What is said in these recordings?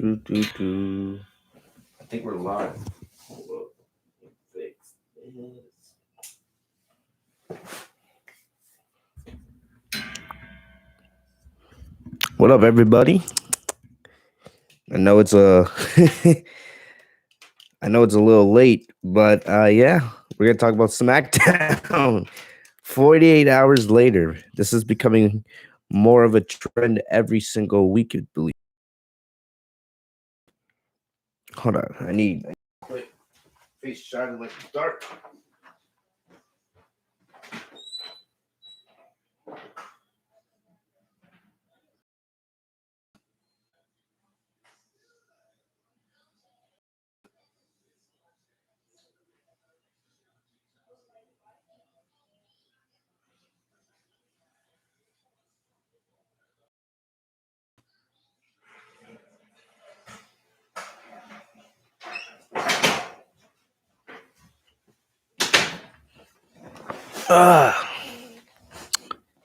I think we're live. Hold up. Fix this. What up, everybody? I know it's I know it's a little late, but yeah, we're gonna talk about SmackDown. 48 hours later, this is becoming more of a trend every single week. I believe. Hold on, I need face shining like the dark.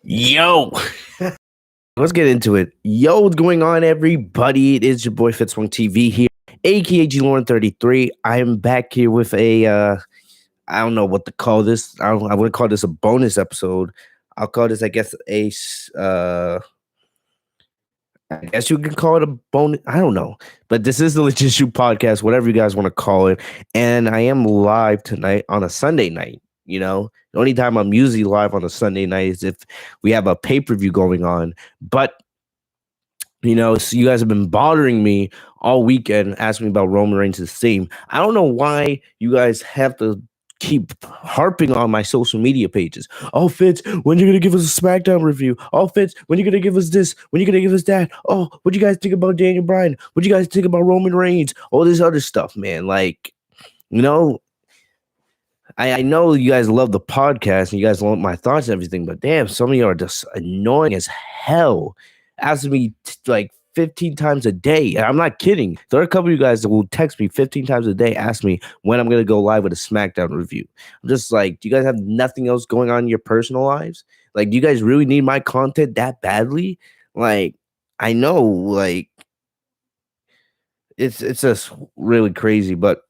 Yo, let's get into it. Yo, what's going on, everybody? It is your boy Fitzmonk TV here, aka G Lauren33. I am back here with a I don't know what to call this. I would call this a bonus episode. I'll call this, I guess, I guess you can call it a bonus. I don't know, but this is the Legit Shoot podcast, whatever you guys want to call it. And I am live tonight on a Sunday night. You know, the only time I'm usually live on a Sunday night is if we have a pay-per-view going on. But you know, so you guys have been bothering me all weekend, asking me about Roman Reigns' theme. I don't know why you guys have to keep harping on my social media pages. Oh, Fitz, when you gonna give us a SmackDown review? Oh, Fitz, when you gonna give us this? When you gonna give us that? Oh, what do you guys think about Daniel Bryan? What do you guys think about Roman Reigns? All this other stuff, man. Like, you know, I know you guys love the podcast and you guys love my thoughts and everything, but damn, some of you are just annoying as hell. Asking me like 15 times a day. And I'm not kidding. There are a couple of you guys that will text me 15 times a day, ask me when I'm going to go live with a SmackDown review. I'm just like, do you guys have nothing else going on in your personal lives? Like, do you guys really need my content that badly? Like, I know, like, it's just really crazy, but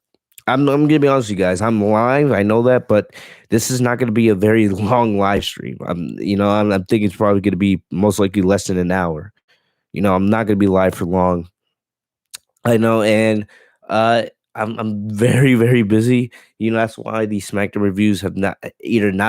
I'm gonna be honest with you guys. I'm live. I know that, but this is not gonna be a very long live stream. I'm thinking it's probably gonna be most likely less than an hour. You know, I'm not gonna be live for long. I know, and I'm very very busy. You know, that's why these SmackDown reviews have not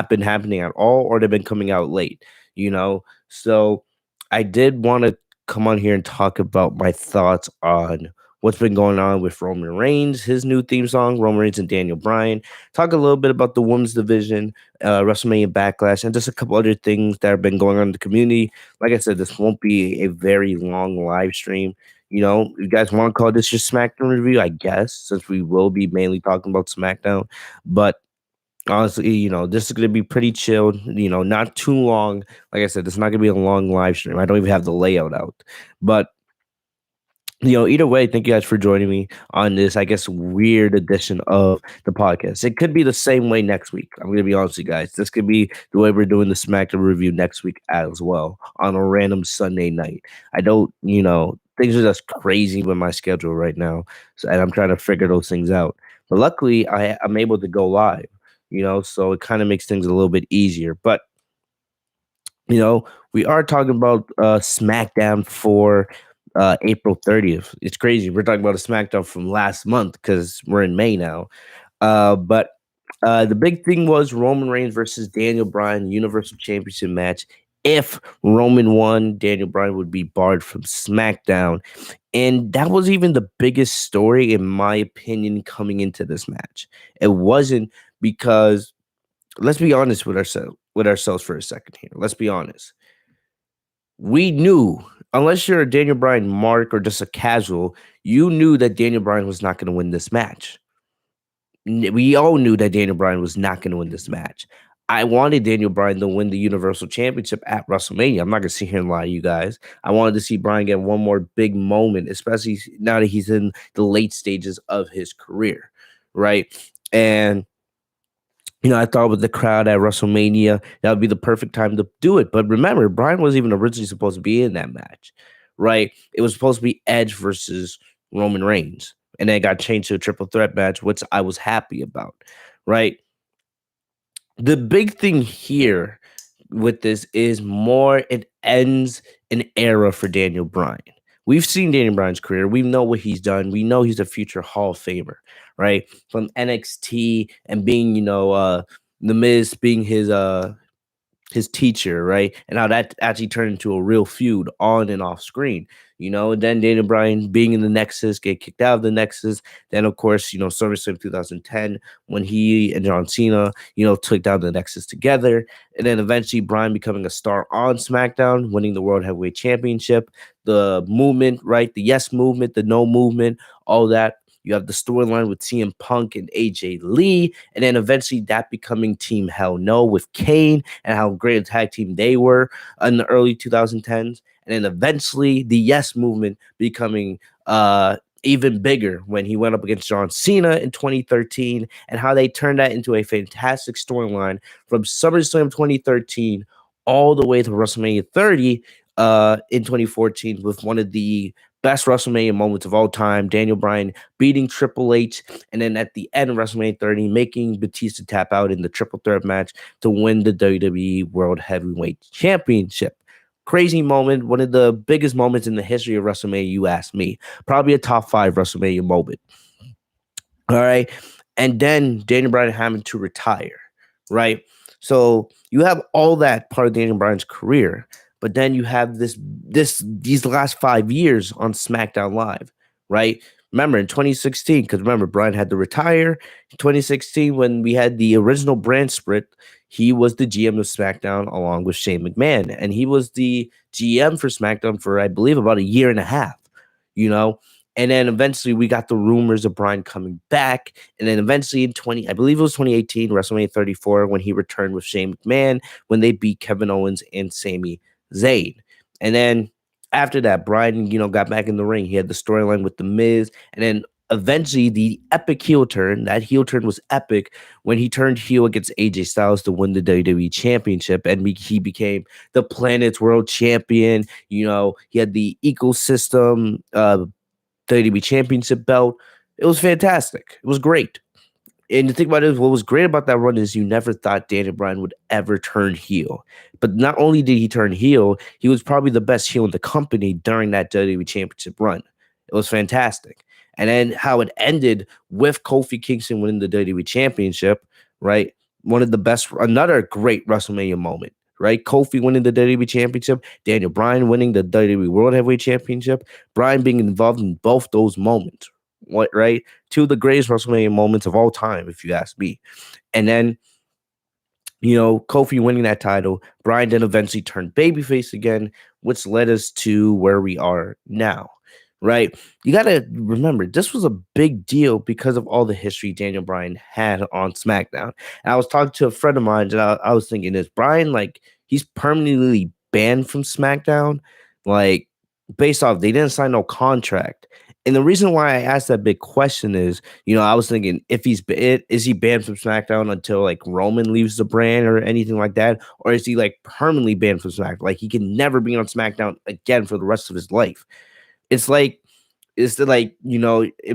been happening at all, or they've been coming out late. You know, so I did want to come on here and talk about my thoughts on what's been going on with Roman Reigns, his new theme song, Roman Reigns and Daniel Bryan. Talk a little bit about the women's division, WrestleMania Backlash, and just a couple other things that have been going on in the community. Like I said, this won't be a very long live stream. You know, you guys want to call this your SmackDown review, I guess, since we will be mainly talking about SmackDown. But honestly, you know, this is going to be pretty chilled, you know, not too long. Like I said, it's not going to be a long live stream. I don't even have the layout out. But you know, either way, thank you guys for joining me on this, I guess, weird edition of the podcast. It could be the same way next week. I'm going to be honest with you guys. This could be the way we're doing the SmackDown review next week as well on a random Sunday night. I don't, you know, things are just crazy with my schedule right now. So, and I'm trying to figure those things out. But luckily, I'm able to go live, you know, so it kind of makes things a little bit easier. But, you know, we are talking about SmackDown for April 30th. It's crazy. We're talking about a SmackDown from last month because we're in May now. But the big thing was Roman Reigns versus Daniel Bryan Universal Championship match. If Roman won, Daniel Bryan would be barred from SmackDown. And that was even the biggest story, in my opinion, coming into this match. It wasn't because, let's be honest with ourselves for a second here. Let's be honest. We knew, unless you're a Daniel Bryan mark or just a casual, you knew that Daniel Bryan was not going to win this match. We all knew that Daniel Bryan was not going to win this match. I wanted Daniel Bryan to win the Universal Championship at WrestleMania. I'm not going to sit here and lie to you guys. I wanted to see Bryan get one more big moment, especially now that he's in the late stages of his career, right? And you know, I thought with the crowd at WrestleMania, that would be the perfect time to do it. But remember, Bryan wasn't even originally supposed to be in that match, right? It was supposed to be Edge versus Roman Reigns. And then it got changed to a triple threat match, which I was happy about, right? The big thing here with this is more it ends an era for Daniel Bryan. We've seen Daniel Bryan's career. We know what he's done. We know he's a future Hall of Famer, right? From NXT and being, The Miz being his teacher, right? And how that actually turned into a real feud on and off screen, and then Daniel Bryan being in the Nexus, get kicked out of the Nexus. Then, of course, SummerSlam 2010, when he and John Cena, took down the Nexus together. And then eventually Bryan becoming a star on SmackDown, winning the World Heavyweight Championship, the movement, right? The yes movement, the no movement, all that. You have the storyline with CM Punk and AJ Lee, and then eventually that becoming Team Hell No with Kane and how great a tag team they were in the early 2010s. And then eventually the Yes Movement becoming even bigger when he went up against John Cena in 2013, and how they turned that into a fantastic storyline from SummerSlam 2013 all the way to WrestleMania 30 in 2014 with one of the best WrestleMania moments of all time. Daniel Bryan beating Triple H, and then at the end of WrestleMania 30, making Batista tap out in the triple threat match to win the WWE World Heavyweight Championship. Crazy moment, one of the biggest moments in the history of WrestleMania, you ask me. Probably a top 5 WrestleMania moment. All right. And then Daniel Bryan having to retire, right? So you have all that part of Daniel Bryan's career. But then you have these last 5 years on SmackDown Live, right? Remember in 2016, because remember, Bryan had to retire. In 2016, when we had the original brand split, he was the GM of SmackDown along with Shane McMahon. And he was the GM for SmackDown for, I believe, about a year and a half, And then eventually we got the rumors of Bryan coming back. And then eventually I believe it was 2018, WrestleMania 34, when he returned with Shane McMahon, when they beat Kevin Owens and Sami Zayn. And then after that, Bryan, got back in the ring. He had the storyline with The Miz. And then eventually the epic heel turn, that heel turn was epic when he turned heel against AJ Styles to win the WWE Championship. And he became the planet's world champion. He had the ecosystem, WWE Championship belt. It was fantastic. It was great. And the thing about it is, what was great about that run is you never thought Daniel Bryan would ever turn heel. But not only did he turn heel, he was probably the best heel in the company during that WWE Championship run. It was fantastic. And then how it ended with Kofi Kingston winning the WWE Championship, right? Another great WrestleMania moment, right? Kofi winning the WWE Championship, Daniel Bryan winning the WWE World Heavyweight Championship, Bryan being involved in both those moments, right? Two of the greatest WrestleMania moments of all time, if you ask me. And then, Kofi winning that title, Bryan then eventually turned babyface again, which led us to where we are now, right? You got to remember, this was a big deal because of all the history Daniel Bryan had on SmackDown. And I was talking to a friend of mine, and I was thinking, is Bryan, he's permanently banned from SmackDown? Based off, they didn't sign no contract. And the reason why I asked that big question is, I was thinking, is he banned from SmackDown until Roman leaves the brand or anything like that, or is he permanently banned from SmackDown? He can never be on SmackDown again for the rest of his life. It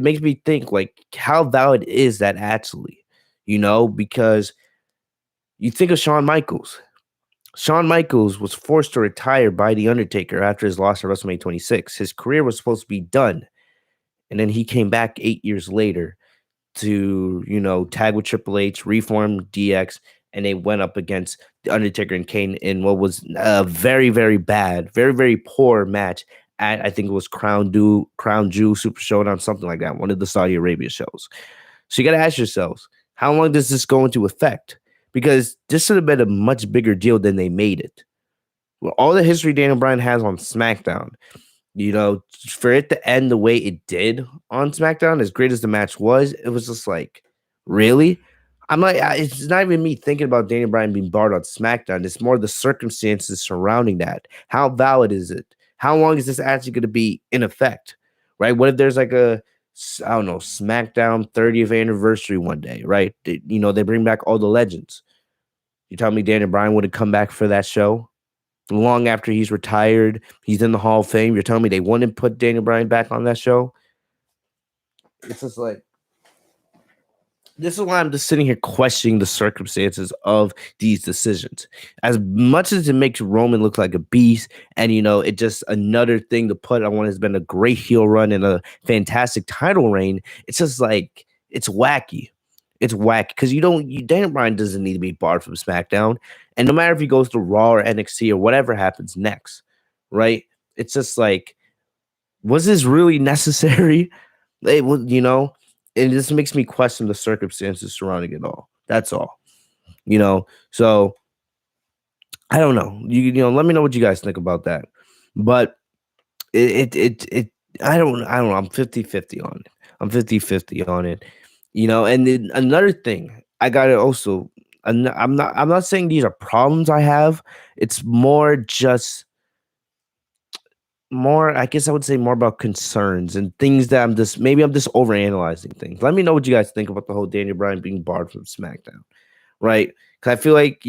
makes me think how valid is that actually, because you think of Shawn Michaels. Shawn Michaels was forced to retire by The Undertaker after his loss at WrestleMania 26. His career was supposed to be done. And then he came back 8 years later to, tag with Triple H, reform DX, and they went up against The Undertaker and Kane in what was a very, very bad, very, very poor match at, I think it was Crown Jewel Super Showdown, something like that, one of the Saudi Arabia shows. So you got to ask yourselves, how long does this go into effect? Because this should have been a much bigger deal than they made it. Well, all the history Daniel Bryan has on SmackDown, for it to end the way it did on SmackDown, as great as the match was, it was just really? It's not even me thinking about Daniel Bryan being barred on SmackDown. It's more the circumstances surrounding that. How valid is it? How long is this actually going to be in effect? Right? What if there's SmackDown 30th anniversary one day, right? They bring back all the legends. You tell me Daniel Bryan would have come back for that show? Long after he's retired, he's in the Hall of Fame. You're telling me they wouldn't put Daniel Bryan back on that show? It's just like this is why I'm just sitting here questioning the circumstances of these decisions. As much as it makes Roman look like a beast, and it just another thing to put on what has been a great heel run and a fantastic title reign. It's just like it's wacky. It's wacky because Daniel Bryan doesn't need to be barred from SmackDown, and no matter if he goes to Raw or NXT or whatever happens next, right? It's just like, was this really necessary? It was, and this makes me question the circumstances surrounding it all. That's all. So I don't know. Let me know what you guys think about that. But it I don't know. I'm 50-50 on it. I'm 50-50 on it. And then another thing, I gotta also I'm not saying these are problems I have. It's more just more, I guess I would say more about concerns and things that I'm just overanalyzing things. Let me know what you guys think about the whole Daniel Bryan being barred from SmackDown, right? Because I feel like,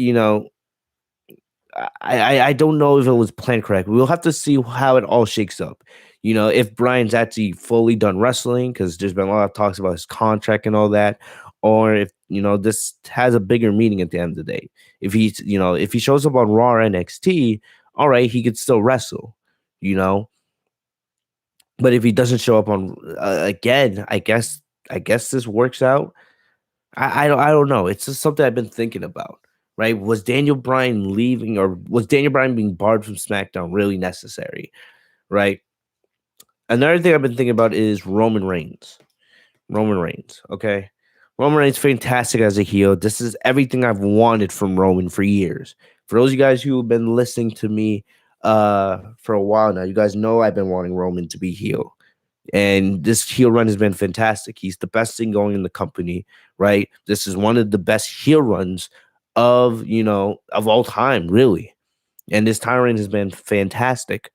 I don't know if it was planned correctly. We'll have to see how it all shakes up. If Bryan's actually fully done wrestling, because there's been a lot of talks about his contract and all that, or if this has a bigger meaning at the end of the day. If he shows up on Raw or NXT, all right, he could still wrestle, you know. But if he doesn't show up on again, I guess this works out. I don't know. It's just something I've been thinking about. Right? Was Daniel Bryan leaving, or was Daniel Bryan being barred from SmackDown really necessary? Right. Another thing I've been thinking about is Roman Reigns. Roman Reigns. Okay. Roman Reigns fantastic as a heel. This is everything I've wanted from Roman for years. For those of you guys who have been listening to me for a while now, you guys know I've been wanting Roman to be heel. And this heel run has been fantastic. He's the best thing going in the company, right? This is one of the best heel runs of all time, really. And this title reign has been fantastic,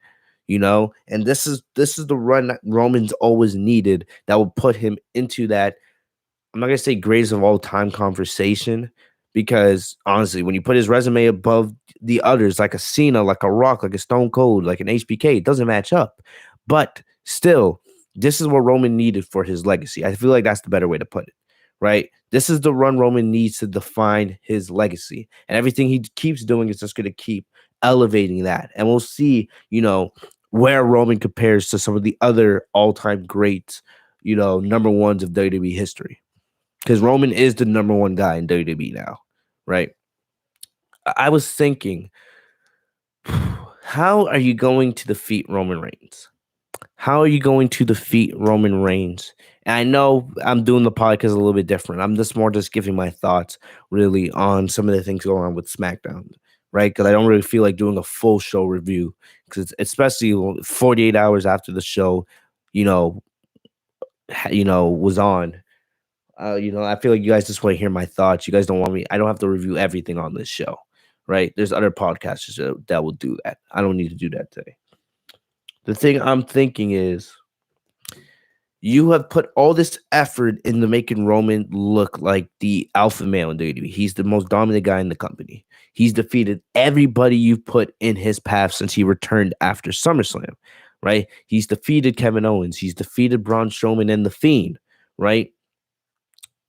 and this is the run that Roman's always needed that will put him into that. I'm not gonna say greatest of all time conversation, because honestly, when you put his resume above the others, like a Cena, like a Rock, like a Stone Cold, like an HBK, it doesn't match up. But still, this is what Roman needed for his legacy. I feel like that's the better way to put it, right? This is the run Roman needs to define his legacy, and everything he keeps doing is just going to keep elevating that. And we'll see, where Roman compares to some of the other all-time greats, number ones of WWE history, because Roman is the number one guy in WWE now, right? I was thinking, how are you going to defeat Roman Reigns? How are you going to defeat Roman Reigns? And I know I'm doing the podcast a little bit different. I'm just giving my thoughts really on some of the things going on with SmackDown, right? Because I don't really feel like doing a full show review, because especially 48 hours after the show, was on. I feel like you guys just want to hear my thoughts. You guys don't want me. I don't have to review everything on this show, right? There's other podcasters that will do that. I don't need to do that today. The thing I'm thinking is, you have put all this effort into making Roman look like the alpha male in WWE. He's the most dominant guy in the company. He's defeated everybody you've put in his path since he returned after SummerSlam, right? He's defeated Kevin Owens. He's defeated Braun Strowman and The Fiend, right?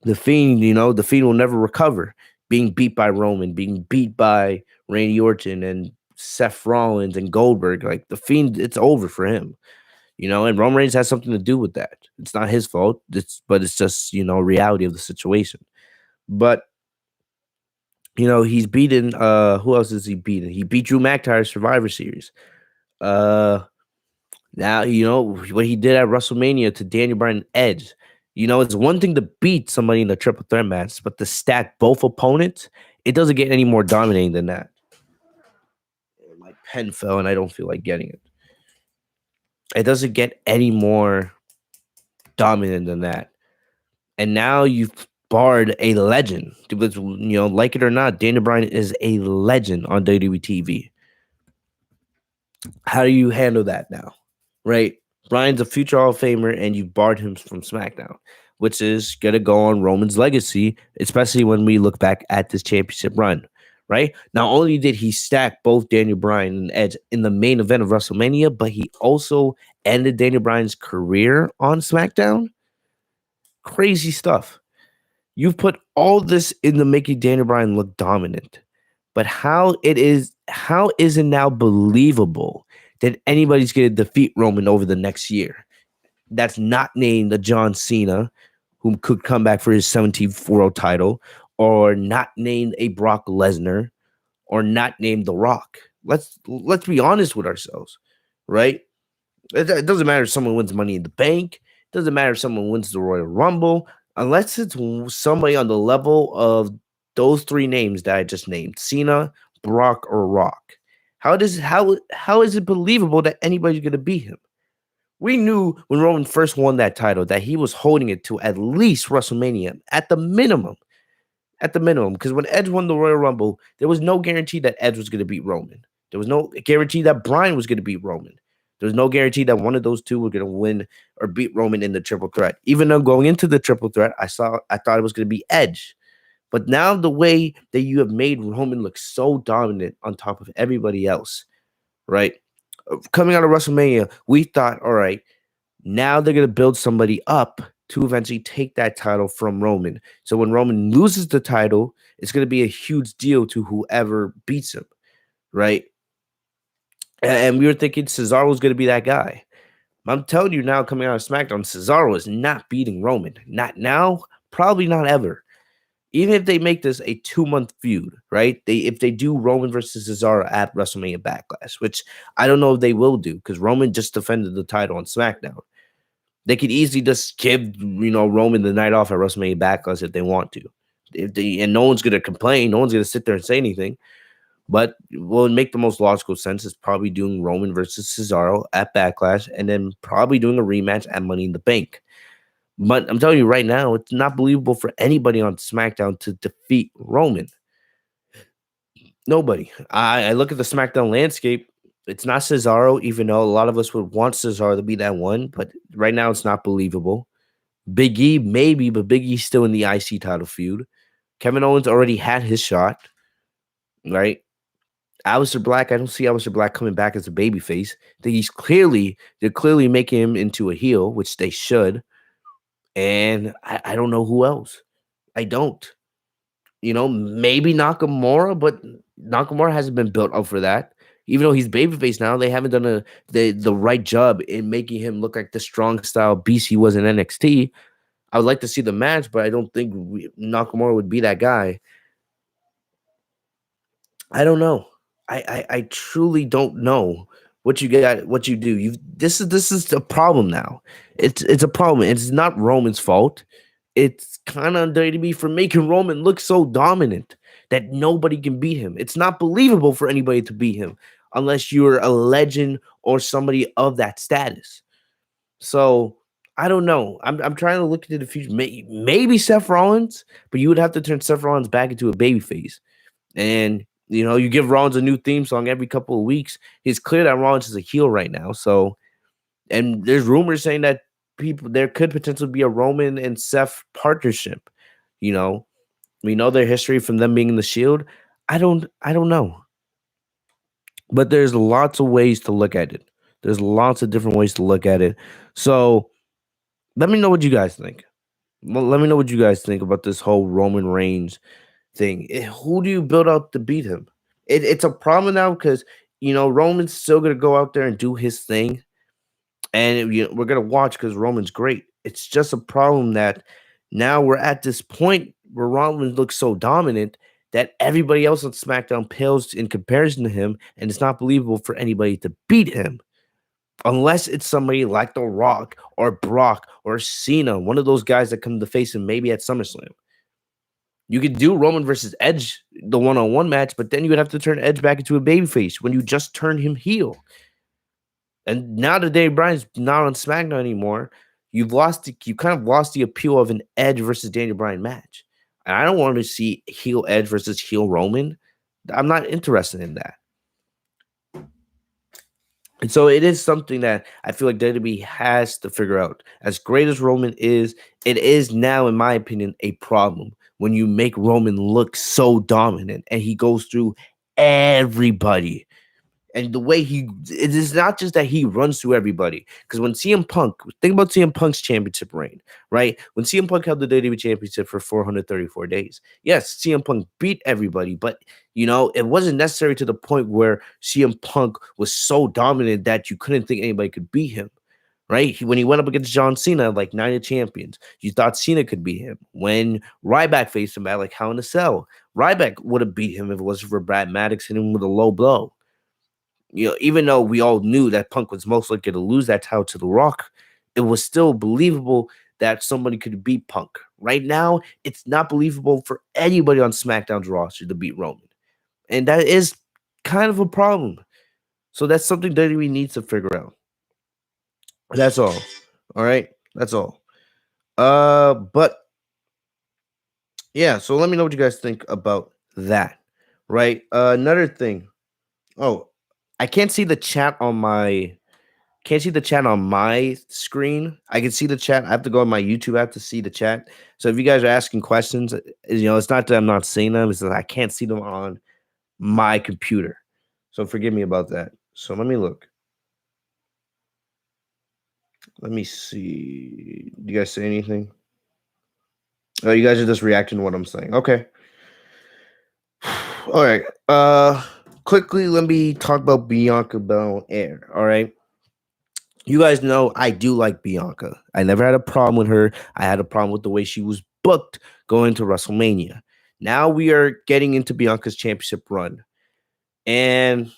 The Fiend, The Fiend will never recover. Being beat by Roman, being beat by Randy Orton and Seth Rollins and Goldberg, like The Fiend, it's over for him. And Roman Reigns has something to do with that. It's not his fault. But it's just, reality of the situation. But, he's beaten, who else is he beaten? He beat Drew McIntyre Survivor Series. Now, what he did at WrestleMania to Daniel Bryan and Edge. It's one thing to beat somebody in a triple threat match, but to stack both opponents, it doesn't get any more dominating than that. My pen fell and I don't feel like getting it. It doesn't get any more dominant than that. And now you've barred a legend. Because, like it or not, Daniel Bryan is a legend on WWE TV. How do you handle that now? Right? Bryan's a future Hall of Famer, and you barred him from SmackDown, which is going to go on Roman's legacy, especially when we look back at this championship run. Right? Not only did he stack both Daniel Bryan and Edge in the main event of WrestleMania, but he also ended Daniel Bryan's career on SmackDown. Crazy stuff. You've put all this into making Daniel Bryan look dominant. But how is it now believable that anybody's going to defeat Roman over the next year? That's not named the John Cena, who could come back for his 17th world title, or not named a Brock Lesnar, or not named The Rock. Let's be honest with ourselves, right? It doesn't matter if someone wins Money in the Bank. It doesn't matter if someone wins the Royal Rumble, unless it's somebody on the level of those three names that I just named: Cena, Brock, or Rock. How is it believable that anybody's going to beat him? We knew when Roman first won that title that he was holding it to at least WrestleMania at the minimum. At the minimum, because when Edge won the Royal Rumble, there was no guarantee that Edge was going to beat Roman. There was no guarantee that Bryan was going to beat Roman. There was no guarantee that one of those two were going to win or beat Roman in the triple threat. Even though going into the triple threat, I thought it was going to be Edge. But now the way that you have made Roman look so dominant on top of everybody else, right? Coming out of WrestleMania, we thought, all right, now they're going to build somebody up to eventually take that title from Roman. So when Roman loses the title, it's going to be a huge deal to whoever beats him, right? And we were thinking Cesaro was going to be that guy. I'm telling you now, coming out of SmackDown, Cesaro is not beating Roman. Not now, probably not ever. Even if they make this a 2-month feud, right? If they do Roman versus Cesaro at WrestleMania Backlash, which I don't know if they will do, because Roman just defended the title on SmackDown. They could easily just give, Roman the night off at WrestleMania Backlash if they want to. And no one's going to complain. No one's going to sit there and say anything. But what would make the most logical sense is probably doing Roman versus Cesaro at Backlash and then probably doing a rematch at Money in the Bank. But I'm telling you right now, it's not believable for anybody on SmackDown to defeat Roman. Nobody. I look at the SmackDown landscape. It's not Cesaro, even though a lot of us would want Cesaro to be that one. But right now, it's not believable. Big E, maybe, but Big E's still in the IC title feud. Kevin Owens already had his shot, right? Aleister Black, I don't see Aleister Black coming back as a babyface. I think they're clearly making him into a heel, which they should. And I don't know who else. I don't. Maybe Nakamura, but Nakamura hasn't been built up for that. Even though he's babyface now, they haven't done the right job in making him look like the strong style beast he was in NXT. I would like to see the match, but I don't think Nakamura would be that guy. I don't know. I truly don't know what you got, what you do. This is a problem now. It's a problem. It's not Roman's fault. It's kind of on WWE for making Roman look so dominant that nobody can beat him. It's not believable for anybody to beat him unless you're a legend or somebody of that status. So I don't know. I'm trying to look into the future. Maybe Seth Rollins, but you would have to turn Seth Rollins back into a babyface. And you give Rollins a new theme song every couple of weeks. It's clear that Rollins is a heel right now. So, and there's rumors saying that there could potentially be a Roman and Seth partnership. We know their history from them being in the Shield. I don't know. But there's lots of ways to look at it. There's lots of different ways to look at it. So let me know what you guys think. Let me know what you guys think about this whole Roman Reigns thing. Who do you build out to beat him? It's a problem now because Roman's still gonna go out there and do his thing, and we're gonna watch because Roman's great. It's just a problem that now we're at this point where Roman looks so dominant that everybody else on SmackDown pales in comparison to him, and it's not believable for anybody to beat him. Unless it's somebody like The Rock or Brock or Cena, one of those guys that come to face him maybe at SummerSlam. You could do Roman versus Edge, the one-on-one match, but then you would have to turn Edge back into a babyface when you just turned him heel. And now that Daniel Bryan's not on SmackDown anymore, you kind of lost the appeal of an Edge versus Daniel Bryan match. And I don't want to see heel Edge versus heel Roman. I'm not interested in that. And so it is something that I feel like WWE has to figure out. As great as Roman is, it is now, in my opinion, a problem when you make Roman look so dominant and he goes through everybody. And the way it is not just that he runs through everybody. Because when CM Punk, think about CM Punk's championship reign, right? When CM Punk held the WWE Championship for 434 days, yes, CM Punk beat everybody, but it wasn't necessary to the point where CM Punk was so dominant that you couldn't think anybody could beat him. Right? When he went up against John Cena, like Night of Champions, you thought Cena could beat him. When Ryback faced him at like Hell in a Cell, Ryback would have beat him if it wasn't for Brad Maddox hitting him with a low blow. Even though we all knew that Punk was most likely to lose that title to The Rock, it was still believable that somebody could beat Punk. Right now, it's not believable for anybody on SmackDown's roster to beat Roman. And that is kind of a problem. So that's something WWE needs to figure out. That's all. All right. That's all. But yeah, so let me know what you guys think about that. Right. Another thing. Oh, I can't see the chat on my screen. I can see the chat. I have to go on my YouTube app to see the chat. So if you guys are asking questions, it's not that I'm not seeing them, it's that I can't see them on my computer. So forgive me about that. So let me look. Let me see. Do you guys say anything? Oh, you guys are just reacting to what I'm saying. Okay. All right. Quickly, let me talk about Bianca Belair. All right. You guys know I do like Bianca. I never had a problem with her. I had a problem with the way she was booked going to WrestleMania. Now we are getting into Bianca's championship run. And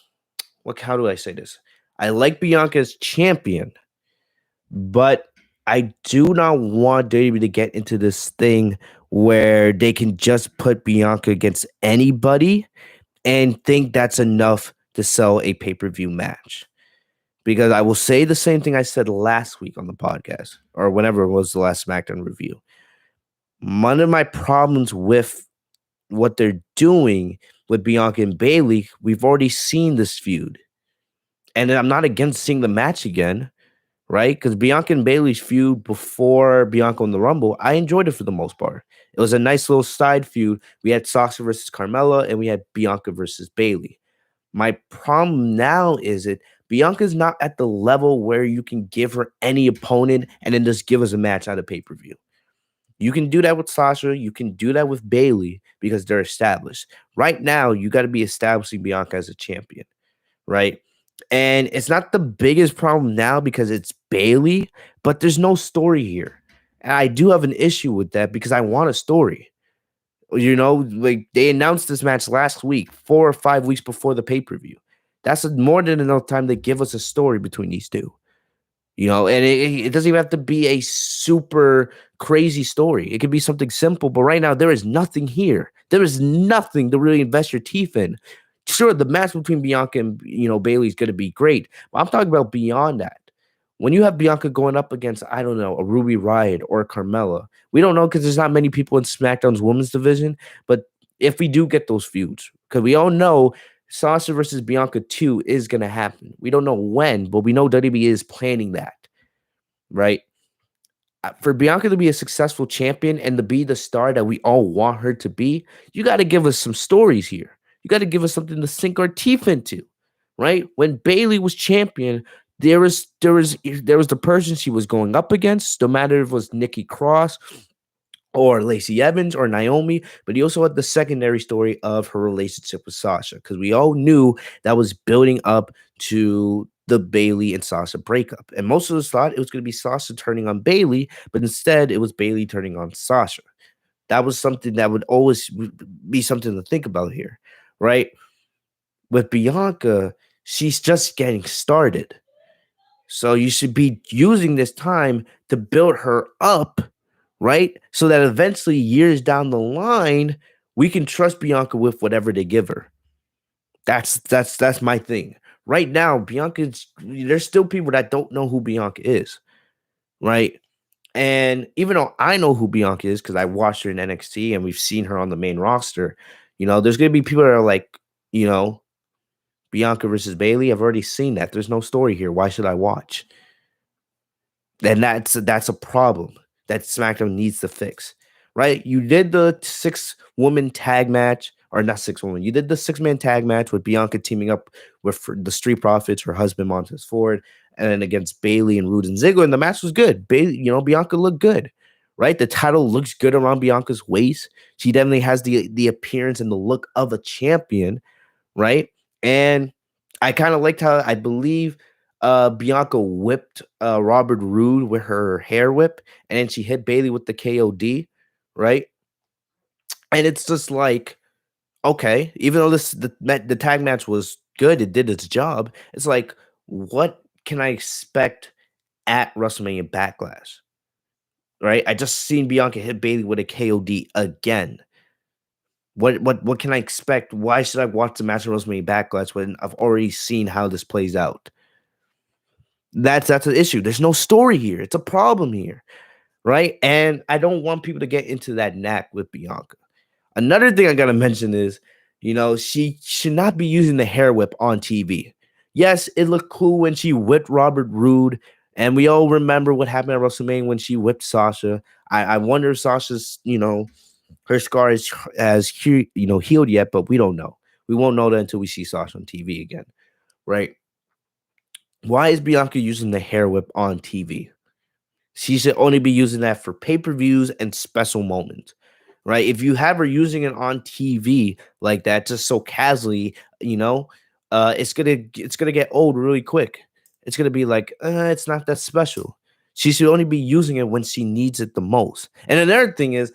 how do I say this? I like Bianca as champion, but I do not want WWE to get into this thing where they can just put Bianca against anybody and think that's enough to sell a pay-per-view match. Because I will say the same thing I said last week on the podcast, or whenever it was the last SmackDown review. One of my problems with what they're doing with Bianca and Bayley, we've already seen this feud. And I'm not against seeing the match again, right? Because Bianca and Bayley's feud before Bianca in the Rumble, I enjoyed it for the most part. It was a nice little side feud. We had Sasha versus Carmella, and we had Bianca versus Bayley. My problem now is Bianca's not at the level where you can give her any opponent and then just give us a match out of pay-per-view. You can do that with Sasha. You can do that with Bayley because they're established. Right now, you got to be establishing Bianca as a champion, right? And it's not the biggest problem now because it's Bayley, but there's no story here. And I do have an issue with that because I want a story. Like they announced this match last week, 4 or 5 weeks before the pay-per-view. That's more than enough time to give us a story between these two. And it doesn't even have to be a super crazy story. It could be something simple, but right now there is nothing here. There is nothing to really invest your teeth in. Sure, the match between Bianca and Bayley is going to be great, but I'm talking about beyond that. When you have Bianca going up against, I don't know, a Ruby Riott or a Carmella, we don't know because there's not many people in SmackDown's women's division, but if we do get those feuds, because we all know Sasha versus Bianca 2 is going to happen. We don't know when, but we know WWE is planning that, right? For Bianca to be a successful champion and to be the star that we all want her to be, you got to give us some stories here. You got to give us something to sink our teeth into, right? When Bayley was champion, there was the person she was going up against, no matter if it was Nikki Cross or Lacey Evans or Naomi, but he also had the secondary story of her relationship with Sasha, because we all knew that was building up to the Bayley and Sasha breakup. And most of us thought it was going to be Sasha turning on Bayley, but instead it was Bayley turning on Sasha. That was something that would always be something to think about here, right? With Bianca, she's just getting started. So you should be using this time to build her up, right? So that eventually, years down the line, we can trust Bianca with whatever they give her. That's my thing. Right now, there's still people that don't know who Bianca is, right? And even though I know who Bianca is because I watched her in NXT and we've seen her on the main roster, there's going to be people that are like, Bianca versus Bayley. I've already seen that. There's no story here. Why should I watch? And that's a problem that SmackDown needs to fix, right? You did the 6-woman tag match or not 6-woman. You did the 6-man tag match with Bianca teaming up with the Street Profits, her husband Montez Ford, and then against Bayley and Rude and Ziggler, and the match was good. Bayley, Bianca looked good, right? The title looks good around Bianca's waist. She definitely has the appearance and the look of a champion, right? And I kind of liked how, I believe, Bianca whipped Robert Roode with her hair whip, and then she hit Bayley with the KOD, right? And it's just like, okay, even though the tag match was good, it did its job. It's like, what can I expect at WrestleMania Backlash? Right? I just seen Bianca hit Bayley with a KOD again. What can I expect? Why should I watch the match of WrestleMania Backlash when I've already seen how this plays out? That's an issue. There's no story here. It's a problem here, right? And I don't want people to get into that knack with Bianca. Another thing I gotta mention is, she should not be using the hair whip on TV. Yes, it looked cool when she whipped Robert Roode, and we all remember what happened at WrestleMania when she whipped Sasha. I wonder if Sasha's, her scar has healed yet, but we don't know. We won't know that until we see Sasha on TV again, right? Why is Bianca using the hair whip on TV? She should only be using that for pay-per-views and special moments, right? If you have her using it on TV like that, just so casually, it's gonna get old really quick. It's gonna be like, it's not that special. She should only be using it when she needs it the most. And another thing is,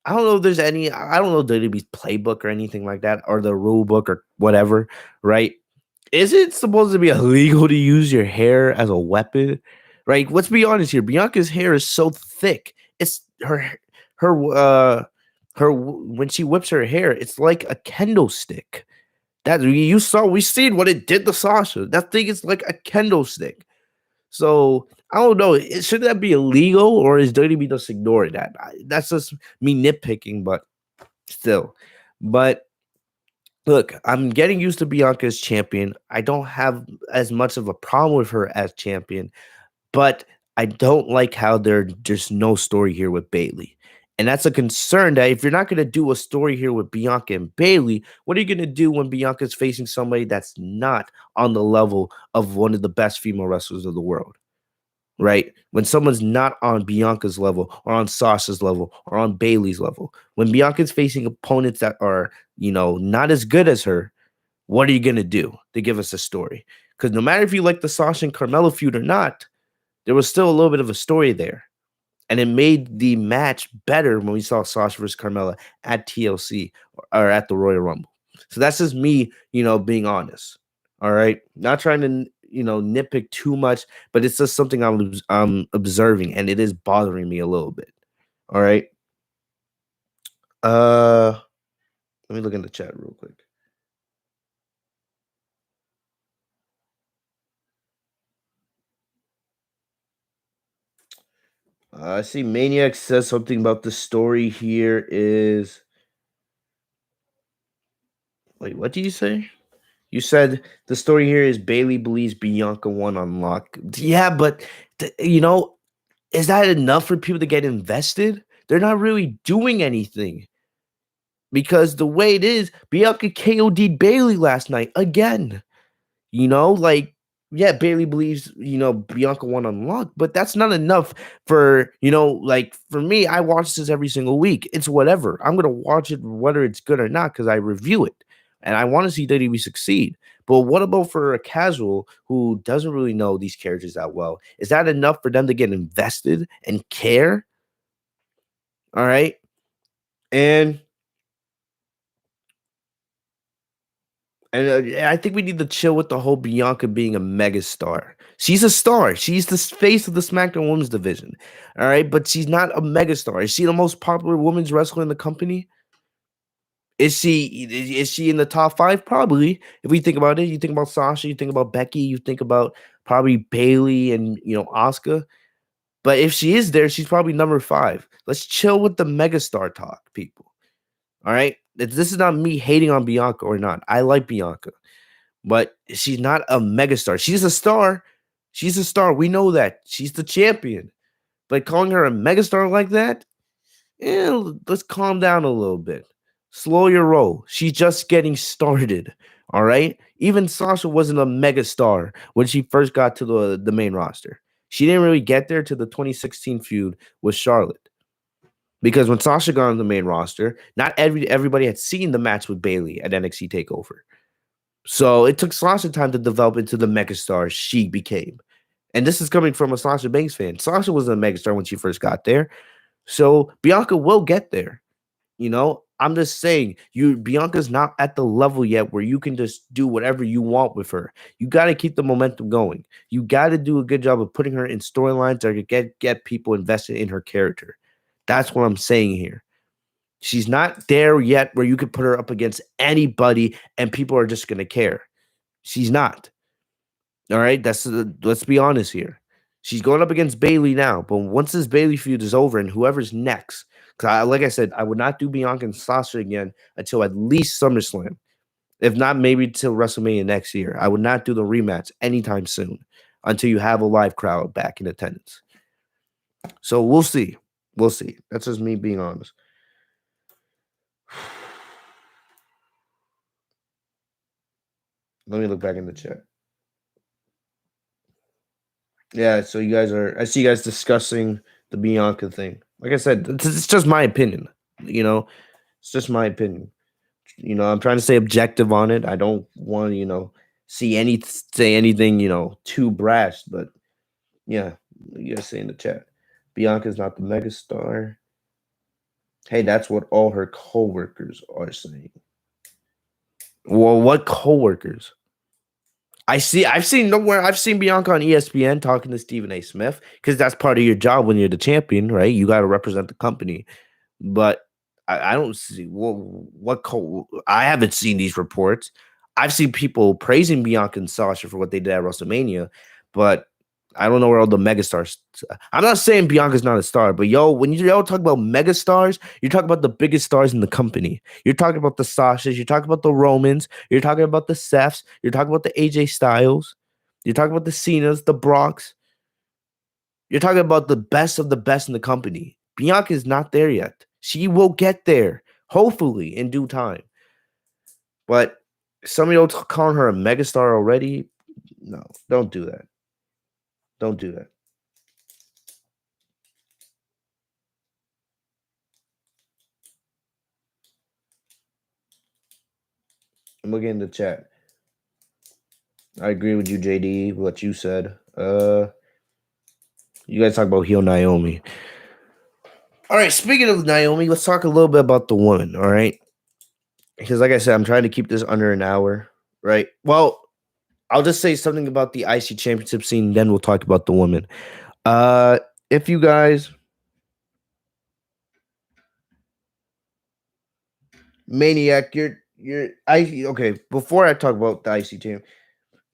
I don't know if there's any, I don't know WWE's playbook or anything like that, or the rule book or whatever, right? Is it supposed to be illegal to use your hair as a weapon? Right? Let's be honest here. Bianca's hair is so thick. It's her when she whips her hair, it's like a kendo stick. That we seen what it did to Sasha. That thing is like a kendo stick. So I don't know. Should that be illegal, or is WWE just ignoring that? That's just me nitpicking, but still. But look, I'm getting used to Bianca as champion. I don't have as much of a problem with her as champion, but I don't like how there's no story here with Bayley. And that's a concern, that if you're not going to do a story here with Bianca and Bayley, what are you going to do when Bianca's facing somebody that's not on the level of one of the best female wrestlers of the world? Right? When someone's not on Bianca's level, or on Sasha's level, or on Bayley's level, when Bianca's facing opponents that are, not as good as her, what are you going to do to give us a story? Because no matter if you like the Sasha and Carmella feud or not, there was still a little bit of a story there. And it made the match better when we saw Sasha versus Carmella at TLC, or at the Royal Rumble. So that's just me, being honest. All right. Not trying to, nitpick too much, but it's just something I'm observing, and it is bothering me a little bit. All right. Let me look in the chat real quick. I see Maniac says something about the story here is. Wait, what did you say? You said the story here is Bayley believes Bianca won on lock. Yeah, but is that enough for people to get invested? They're not really doing anything, because the way it is, Bianca KO'd Bayley last night again. Like, yeah, Bayley believes, Bianca won on lock, but that's not enough for, like, for me, I watch this every single week. It's whatever. I'm going to watch it whether it's good or not, because I review it, and I want to see WWE succeed. But what about for a casual who doesn't really know these characters that well? Is that enough for them to get invested and care? All right. And I think we need to chill with the whole Bianca being a megastar. She's a star. She's the face of the SmackDown Women's division. All right. But she's not a megastar. Is she the most popular women's wrestler in the company? Is she in the top 5? Probably. If we think about it, you think about Sasha, you think about Becky, you think about probably Bayley and Asuka. But if she is there, she's probably number 5. Let's chill with the megastar talk, people. All right. This is not me hating on Bianca or not. I like Bianca, but she's not a megastar. She's a star. She's a star. We know that. She's the champion. But calling her a megastar like that, let's calm down a little bit. Slow your roll. She's just getting started. All right. Even Sasha wasn't a mega star when she first got to the main roster. She didn't really get there to the 2016 feud with Charlotte. Because when Sasha got on the main roster, not everybody had seen the match with Bayley at NXT Takeover. So it took Sasha time to develop into the megastar she became. And this is coming from a Sasha Banks fan. Sasha was a megastar when she first got there. So Bianca will get there. You know, I'm just saying, Bianca's not at the level yet where you can just do whatever you want with her. You got to keep the momentum going. You got to do a good job of putting her in storylines that get people invested in her character. That's what I'm saying here. She's not there yet where you could put her up against anybody and people are just going to care. She's not. All right, let's be honest here. She's going up against Bayley now, but once this Bayley feud is over and whoever's next, because like I said, I would not do Bianca and Sasha again until at least SummerSlam, if not maybe till WrestleMania next year. I would not do the rematch anytime soon until you have a live crowd back in attendance. So we'll see. We'll see. That's just me being honest. Let me look back in the chat. Yeah, so you guys I see you guys discussing the Bianca thing. Like I said, it's just my opinion. You know, it's just my opinion. You know, I'm trying to stay objective on it. I don't want to, say anything, too brash. But yeah, you guys say in the chat, Bianca's not the megastar. Hey, that's what all her coworkers are saying. Well, what coworkers? I've seen Bianca on ESPN talking to Stephen A. Smith because that's part of your job when you're the champion, right? You got to represent the company. But I don't see I haven't seen these reports. I've seen people praising Bianca and Sasha for what they did at WrestleMania, but I don't know where all the megastars. I'm not saying Bianca's not a star, but when you talk about megastars, you're talking about the biggest stars in the company. You're talking about the Sashas, you're talking about the Romans, you're talking about the Seths, you're talking about the AJ Styles, you're talking about the Cenas, the Brocks. You're talking about the best of the best in the company. Bianca is not there yet. She will get there, hopefully, in due time. But somebody else calling her a megastar already? No, don't do that. Don't do that. I'm looking in the chat. I agree with you, JD, what you said. You guys talk about heel Naomi. All right, speaking of Naomi, let's talk a little bit about the woman, all right? Because like I said, I'm trying to keep this under an hour, right? Well, I'll just say something about the IC championship scene, then we'll talk about the woman. If you guys Maniac, okay, before I talk about the IC champ,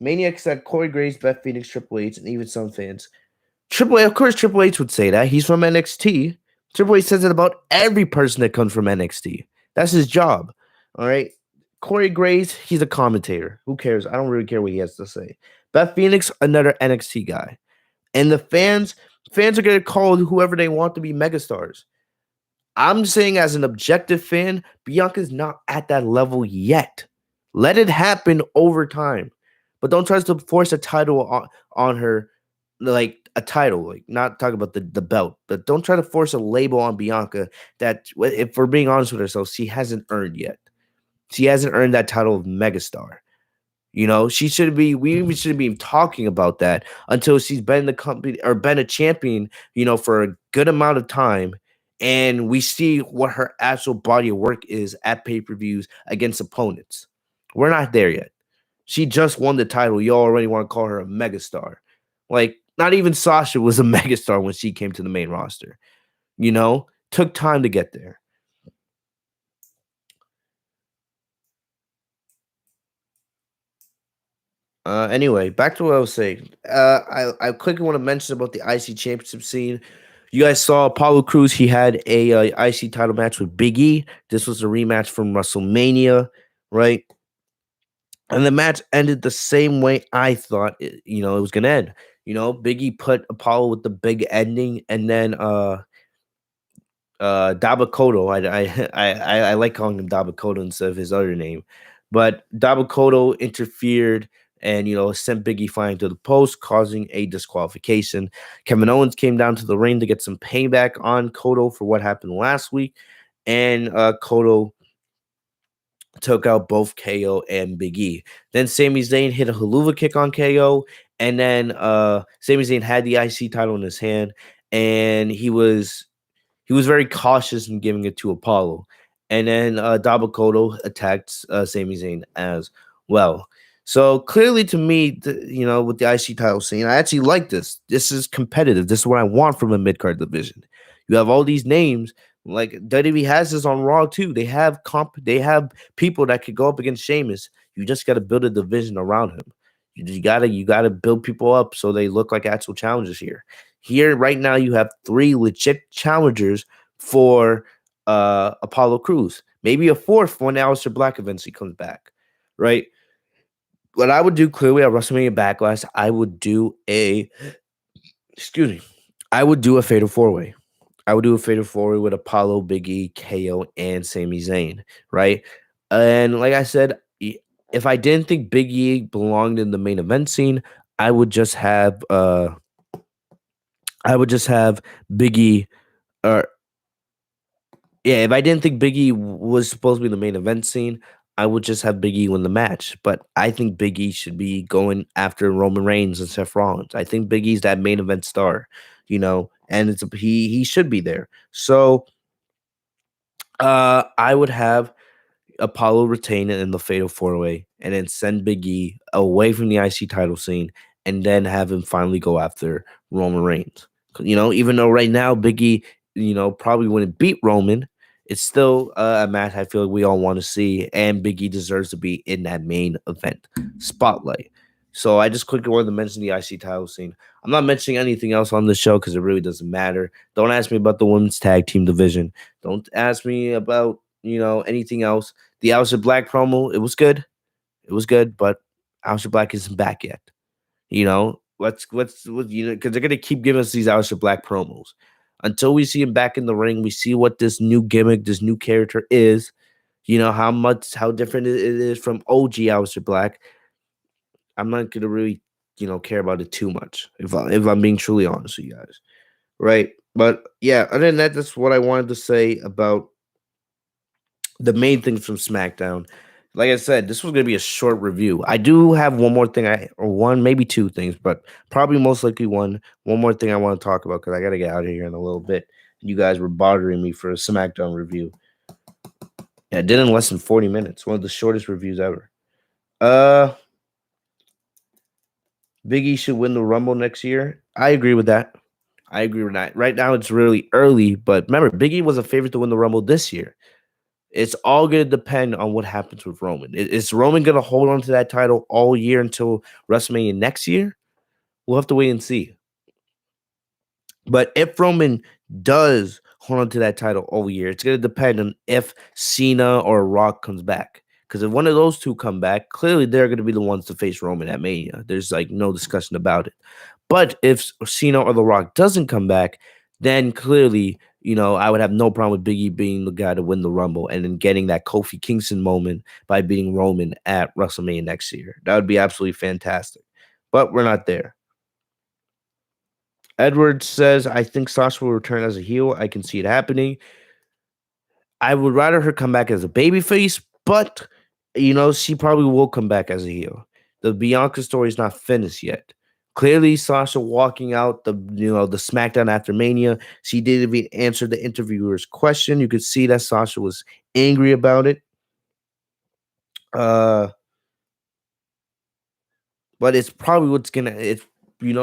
Maniac said Corey Graves, Beth Phoenix, Triple H, and even some fans. Of course, Triple H would say that. He's from NXT. Triple H says it about every person that comes from NXT. That's his job. All right. Corey Graves, he's a commentator. Who cares? I don't really care what he has to say. Beth Phoenix, another NXT guy. And the fans are going to call whoever they want to be megastars. I'm saying as an objective fan, Bianca's not at that level yet. Let it happen over time. But don't try to force a title on her, like a title, like not talking about the belt, but don't try to force a label on Bianca that, if we're being honest with ourselves, she hasn't earned yet. She hasn't earned that title of megastar. She shouldn't be, we shouldn't be talking about that until she's been in the company or been a champion, for a good amount of time. And we see what her actual body of work is at pay-per-views against opponents. We're not there yet. She just won the title. You already want to call her a megastar. Like, not even Sasha was a megastar when she came to the main roster. Took time to get there. Anyway, back to what I was saying. I quickly want to mention about the IC championship scene. You guys saw Apollo Crews. He had a IC title match with Big E. This was a rematch from WrestleMania, right? And the match ended the same way I thought it was gonna end. Big E put Apollo with the big ending, and then Dabakoto. I like calling him Dabakoto instead of his other name, but Dabakoto interfered and sent Biggie flying to the post, causing a disqualification. Kevin Owens came down to the ring to get some payback on Koto for what happened last week, and Koto took out both KO and Big E. Then Sami Zayn hit a haluva kick on KO, and then Sami Zayn had the IC title in his hand, and he was very cautious in giving it to Apollo. And then Dabakoto attacked Sami Zayn as well. So clearly to me, with the IC title scene, I actually like this. This is competitive. This is what I want from a mid-card division. You have all these names. Like WWE has this on Raw too. They have people that could go up against Sheamus. You just got to build a division around him. You gotta build people up so they look like actual challengers here. Here right now, you have three legit challengers for Apollo Crews. Maybe a fourth when Aleister Black eventually comes back, right? What I would do clearly at WrestleMania Backlash, excuse me, I would do a Fatal 4-Way. I would do a Fatal 4-Way with Apollo, Big E, KO, and Sami Zayn, right? And like I said, if I didn't think Big E belonged in the main event scene, I would just have Big E, or yeah, if I didn't think Big E was supposed to be the main event scene, I would just have Big E win the match. But I think Big E should be going after Roman Reigns and Seth Rollins. I think Big E's that main event star, and he should be there. So I would have Apollo retain it in the Fatal 4-Way and then send Big E away from the IC title scene and then have him finally go after Roman Reigns. Even though right now Big E, probably wouldn't beat Roman, it's still a match I feel like we all want to see, and Big E deserves to be in that main event spotlight. So I just quickly wanted to mention the IC title scene. I'm not mentioning anything else on the show because it really doesn't matter. Don't ask me about the women's tag team division. Don't ask me about anything else. The Aleister Black promo, it was good. It was good, but Aleister Black isn't back yet. Because they're gonna keep giving us these Aleister Black promos until we see him back in the ring. We see what this new gimmick, this new character is. How different it is from OG Aleister Black. I'm not gonna really, care about it too much if I'm being truly honest with you guys, right? But yeah, other than that, that's what I wanted to say about the main things from SmackDown. Like I said, this was going to be a short review. I do have one more thing, or one, maybe two things, but probably most likely one more thing I want to talk about because I got to get out of here in a little bit. You guys were bothering me for a SmackDown review. Yeah, I did in less than 40 minutes. One of the shortest reviews ever. Big E should win the Rumble next year. I agree with that. Right now, it's really early, but remember, Big E was a favorite to win the Rumble this year. It's all going to depend on what happens with Roman. Is Roman going to hold on to that title all year until WrestleMania next year? We'll have to wait and see. But if Roman does hold on to that title all year, it's going to depend on if Cena or Rock comes back. Because if one of those two come back, clearly they're going to be the ones to face Roman at Mania. There's no discussion about it. But if Cena or The Rock doesn't come back, then clearly, I would have no problem with Big E being the guy to win the Rumble and then getting that Kofi Kingston moment by beating Roman at WrestleMania next year. That would be absolutely fantastic. But we're not there. Edwards says, I think Sasha will return as a heel. I can see it happening. I would rather her come back as a babyface, but, she probably will come back as a heel. The Bianca story is not finished yet. Clearly, Sasha walking out the SmackDown after Mania, she didn't even answer the interviewer's question. You could see that Sasha was angry about it. But it's probably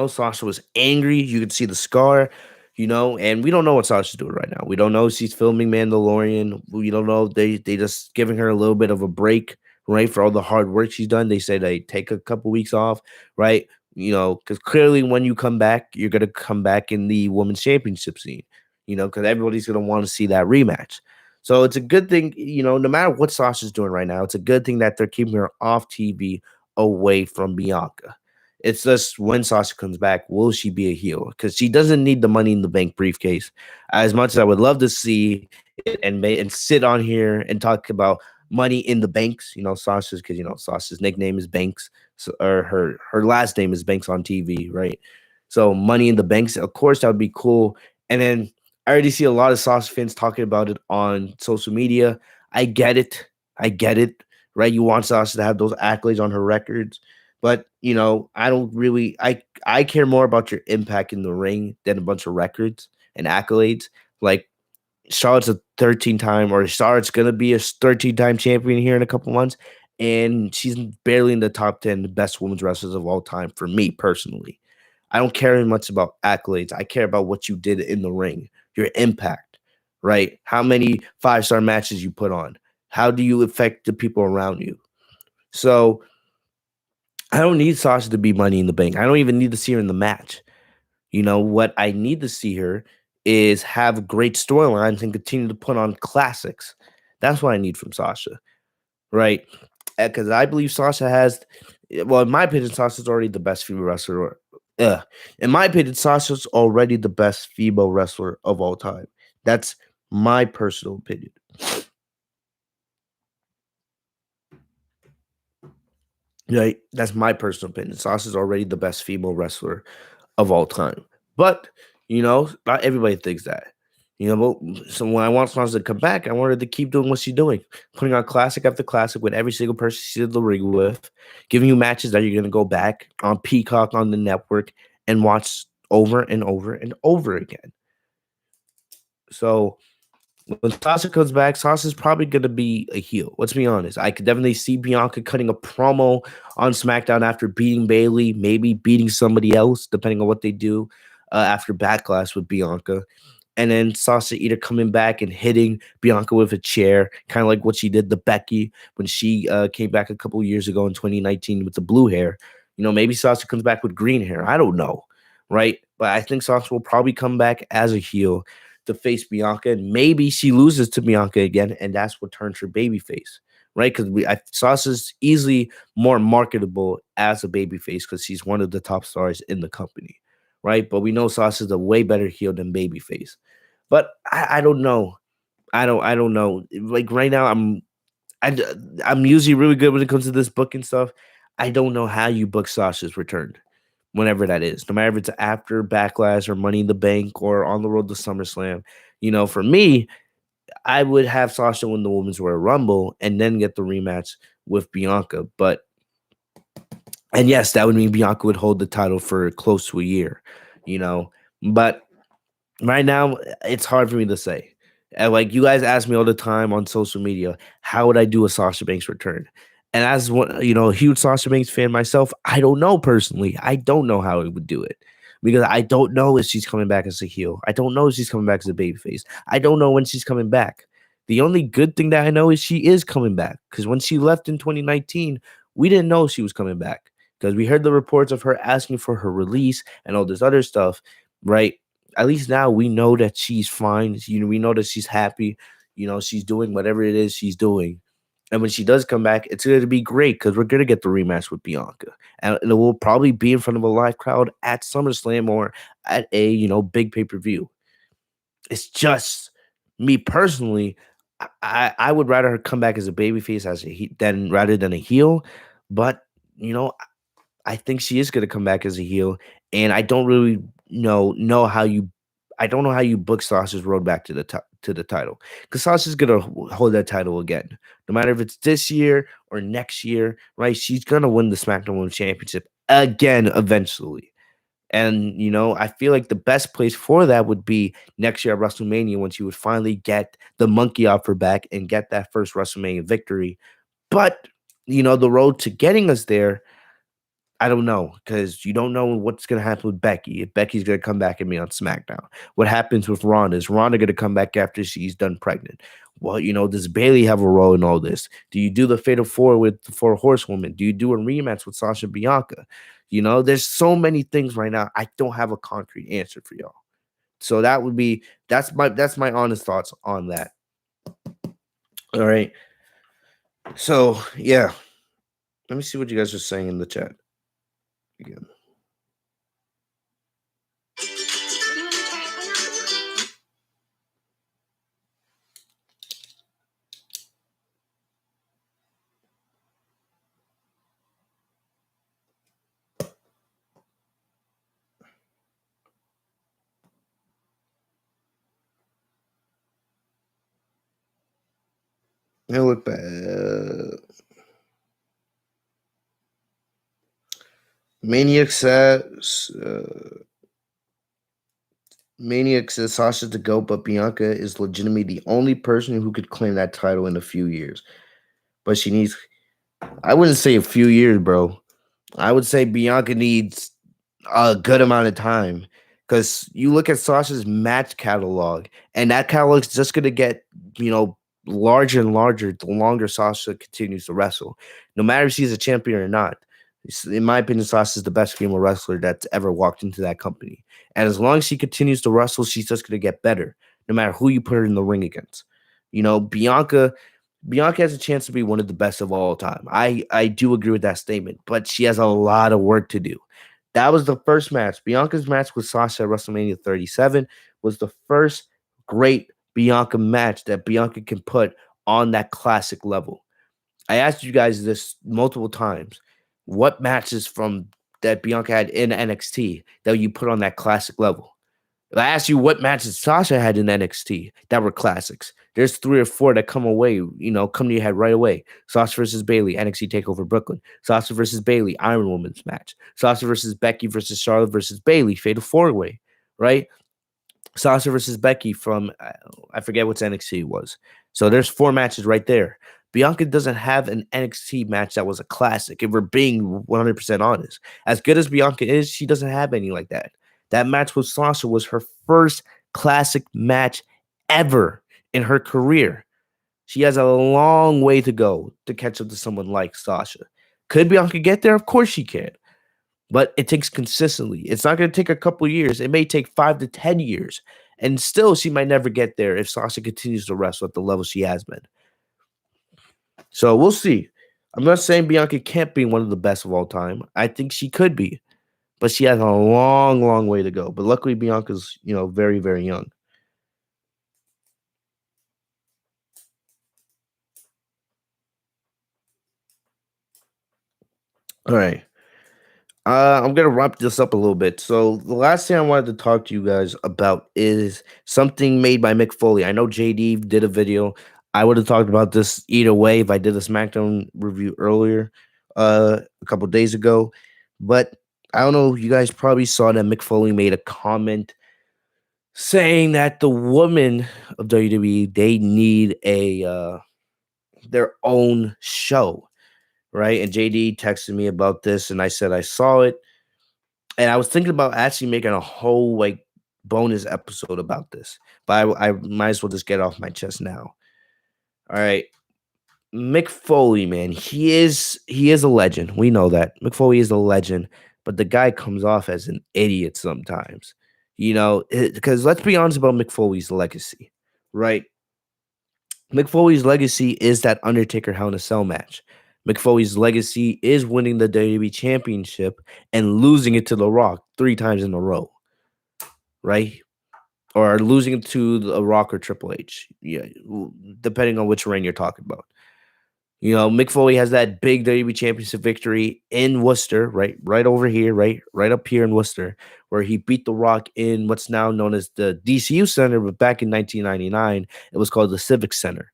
Sasha was angry. You could see the scar, and we don't know what Sasha's doing right now. We don't know if she's filming Mandalorian. We don't know. They just giving her a little bit of a break, right, for all the hard work she's done. They say they take a couple weeks off, right? Because clearly when you come back, you're going to come back in the women's championship scene, because everybody's going to want to see that rematch. So it's a good thing, no matter what Sasha's doing right now, it's a good thing that they're keeping her off TV away from Bianca. It's just when Sasha comes back, will she be a heel? Because she doesn't need the Money in the Bank briefcase. As much as I would love to see it and sit on here and talk about Money in the Banks, Sasha's, because Sasha's nickname is Banks, so, or her last name is Banks on TV, right? So Money in the Banks, of course, that would be cool. And then I already see a lot of Sasha fans talking about it on social media. I get it. I get it. Right? You want Sasha to have those accolades on her records, but I don't really. I care more about your impact in the ring than a bunch of records and accolades. Like Charlotte's a 13-time, or Charlotte's gonna be a 13-time champion here in a couple months, and she's barely in the top 10 best women's wrestlers of all time for me personally. I don't care much about accolades. I care about what you did in the ring, your impact, right? How many 5-star matches you put on. How do you affect the people around you? So I don't need Sasha to be Money in the Bank. I don't even need to see her in the match. What I need to see her is have great storylines and continue to put on classics. That's what I need from Sasha, right? Because I believe Sasha has, well, in my opinion, Sasha's already the best female wrestler. In my opinion, Sasha's already the best female wrestler of all time. That's my personal opinion. Right? That's my personal opinion. Sasha's already the best female wrestler of all time. But, not everybody thinks that. So when I want Sasha to come back, I want her to keep doing what she's doing, putting on classic after classic with every single person she's in the ring with, giving you matches that you're going to go back on Peacock on the network and watch over and over and over again. So when Sasha comes back, Sasha's probably going to be a heel. Let's be honest. I could definitely see Bianca cutting a promo on SmackDown after beating Bayley, maybe beating somebody else, depending on what they do after Backlash with Bianca. And then Sasha either coming back and hitting Bianca with a chair, kind of like what she did to Becky when she came back a couple years ago in 2019 with the blue hair. Maybe Sasha comes back with green hair. I don't know, right? But I think Sasha will probably come back as a heel to face Bianca, and maybe she loses to Bianca again, and that's what turns her babyface, right? Because Sasha's easily more marketable as a babyface because she's one of the top stars in the company, right? But we know Sasha's a way better heel than babyface. But I don't know. I don't know. Like right now, I, I'm usually really good when it comes to this booking stuff. I don't know how you book Sasha's return, whenever that is, no matter if it's after Backlash or Money in the Bank or on the road to SummerSlam. For me, I would have Sasha win the Women's Royal Rumble and then get the rematch with Bianca. And yes, that would mean Bianca would hold the title for close to a year, you know. But right now, it's hard for me to say. And like you guys ask me all the time on social media, how would I do a Sasha Banks return? And as one, a huge Sasha Banks fan myself, I don't know personally. I don't know how I would do it because I don't know if she's coming back as a heel. I don't know if she's coming back as a babyface. I don't know when she's coming back. The only good thing that I know is she is coming back because when she left in 2019, we didn't know she was coming back because we heard the reports of her asking for her release and all this other stuff, right? At least now we know that she's fine. We know that she's happy. She's doing whatever it is she's doing. And when she does come back, it's going to be great because we're going to get the rematch with Bianca. And it will probably be in front of a live crowd at SummerSlam or at a, big pay-per-view. It's just me personally. I would rather her come back as a babyface than rather than a heel. But, you know, I think she is going to come back as a heel, and I don't really know how you. I don't know how you book Sasha's road back to the title because Sasha's going to hold that title again, no matter if it's this year or next year, right? She's going to win the SmackDown Women's Championship again eventually. And I feel like the best place for that would be next year at WrestleMania when she would finally get the monkey off her back and get that first WrestleMania victory. But the road to getting us there, I don't know because you don't know what's going to happen with Becky. If Becky's going to come back and be on SmackDown, what happens with Ronda? Is Ronda going to come back after she's done pregnant? Well, does Bayley have a role in all this? Do you do the Fatal Four with the Four Horsewomen? Do you do a rematch with Sasha Bianca? There's so many things right now. I don't have a concrete answer for y'all. So that's my honest thoughts on that. All right. So yeah, let me see what you guys are saying in the chat. Yeah. It look bad. Maniac says Maniac says Sasha to go, but Bianca is legitimately the only person who could claim that title in a few years. But she needs, I wouldn't say a few years, bro. I would say Bianca needs a good amount of time because you look at Sasha's match catalog, and that catalog is just going to get, you know, larger and larger the longer Sasha continues to wrestle, no matter if she's a champion or not. In my opinion, Sasha is the best female wrestler that's ever walked into that company. And as long as she continues to wrestle, she's just going to get better, no matter who you put her in the ring against. You know, Bianca has a chance to be one of the best of all time. I do agree with that statement, but she has a lot of work to do. That was the first match. Bianca's match with Sasha at WrestleMania 37 was the first great Bianca match that Bianca can put on that classic level. I asked you guys this multiple times. What matches from that Bianca had in NXT that you put on that classic level? I asked you what matches Sasha had in NXT that were classics. There's 3 or 4 that come away, come to your head right away. Sasha versus Bayley, NXT Takeover Brooklyn. Sasha versus Bayley, Iron Woman's match. Sasha versus Becky versus Charlotte versus Bayley, Fatal 4-Way, right? Sasha versus Becky from, I forget what NXT was. So there's 4 matches right there. Bianca doesn't have an NXT match that was a classic, if we're being 100% honest. As good as Bianca is, she doesn't have any like that. That match with Sasha was her first classic match ever in her career. She has a long way to go to catch up to someone like Sasha. Could Bianca get there? Of course she can. But it takes consistently. It's not going to take a couple years. It may take 5 to 10 years. And still, she might never get there if Sasha continues to wrestle at the level she has been. So we'll see. I'm not saying Bianca can't be one of the best of all time. I think she could be. But she has a long, long way to go. But luckily, Bianca's, very, very young. All right. I'm gonna wrap this up a little bit. So the last thing I wanted to talk to you guys about is something made by Mick Foley. I know JD did a video. I would have talked about this either way if I did a SmackDown review earlier, a couple days ago. But I don't know. You guys probably saw that Mick Foley made a comment saying that the women of WWE they need their own show, right? And JD texted me about this, and I said I saw it. And I was thinking about actually making a whole bonus episode about this, but I might as well just get off my chest now. All right, Mick Foley, man, he is a legend. We know that Mick Foley is a legend, but the guy comes off as an idiot sometimes. Because let's be honest about Mick Foley's legacy, right? Mick Foley's legacy is that Undertaker Hell in a Cell match. Mick Foley's legacy is winning the WWE Championship and losing it to The Rock 3 times in a row, right? Or losing it to The Rock or Triple H, yeah, depending on which reign you're talking about. Mick Foley has that big WWE Championship victory in Worcester, right over here, right up here in Worcester, where he beat The Rock in what's now known as the DCU Center, but back in 1999, it was called the Civic Center.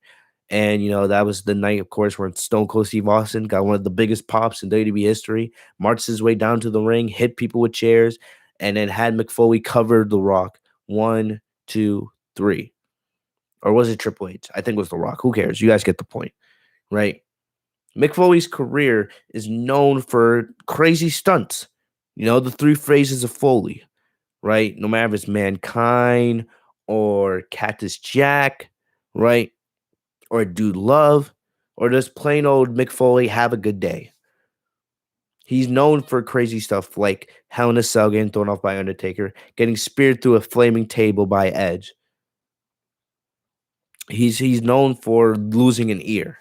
And, that was the night, of course, where Stone Cold Steve Austin got one of the biggest pops in WWE history, marched his way down to the ring, hit people with chairs, and then had Mick Foley cover The Rock 1, 2, 3. Or was it Triple H? I think it was The Rock. Who cares? You guys get the point, right? Mick Foley's career is known for crazy stunts. The 3 phases of Foley, right? No matter if it's Mankind or Cactus Jack, right? Or Dude Love, or just plain old Mick Foley, have a good day. He's known for crazy stuff like Hell in a Cell getting thrown off by Undertaker, getting speared through a flaming table by Edge. He's known for losing an ear.